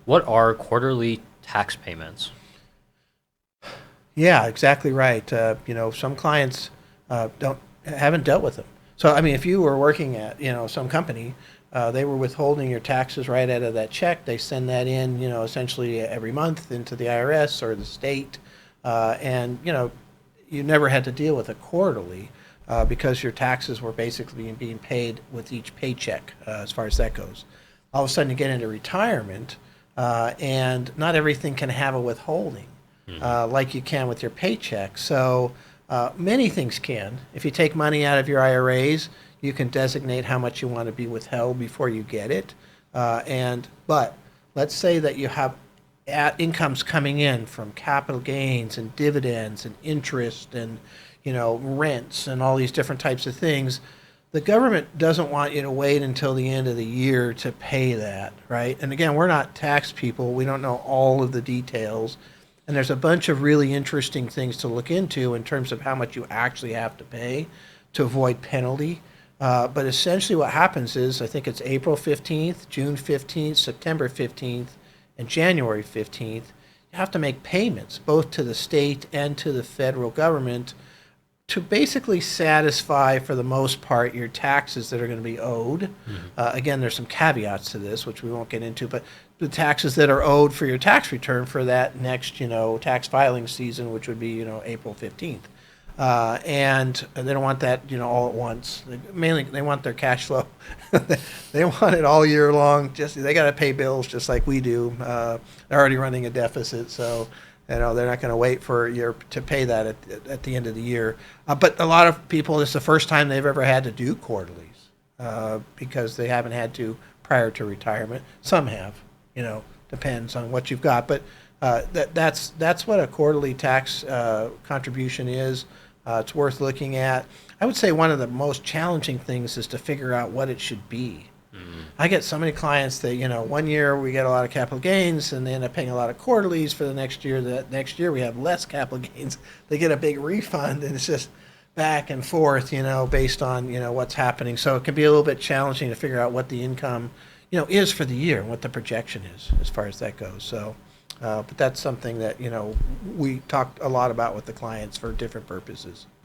What are quarterly tax payments? Yeah, exactly right. Some clients don't haven't dealt with them. So, I mean, if you were working at, some company, they were withholding your taxes right out of that check. They send that in, essentially every month into the IRS or the state, and you never had to deal with a quarterly because your taxes were basically being paid with each paycheck, as far as that goes. All of a sudden, you get into retirement, and not everything can have a withholding like you can with your paycheck. So many things can. If you take money out of your IRAs, you can designate how much you want to be withheld before you get it. But let's say that you have incomes coming in from capital gains and dividends and interest and rents and all these different types of things. The government doesn't want you to wait until the end of the year to pay that, right? And again, we're not tax people. We don't know all of the details. And there's a bunch of really interesting things to look into in terms of how much you actually have to pay to avoid penalty. But essentially, what happens is I think it's April 15th, June 15th, September 15th, and January 15th. You have to make payments both to the state and to the federal government to basically satisfy, for the most part, your taxes that are going to be owed. Again, there's some caveats to this, which we won't get into, but the taxes that are owed for your tax return for that next, tax filing season, which would be, April 15th. And they don't want that, all at once. Mainly, they want their cash flow. They want it all year long. Just they got to pay bills just like we do. They're already running a deficit, so they're not going to wait for a year to pay that at the end of the year. But a lot of people, it's the first time they've ever had to do quarterlies because they haven't had to prior to retirement. Some have, depends on what you've got. But that's what a quarterly tax contribution is. It's worth looking at. I would say one of the most challenging things is to figure out what it should be. I get so many clients that, one year we get a lot of capital gains and they end up paying a lot of quarterlies for the next year. That next year we have less capital gains. They get a big refund and it's just back and forth, based on, what's happening. So it can be a little bit challenging to figure out what the income, is for the year and what the projection is as far as that goes. So, but that's something that, we talked a lot about with the clients for different purposes.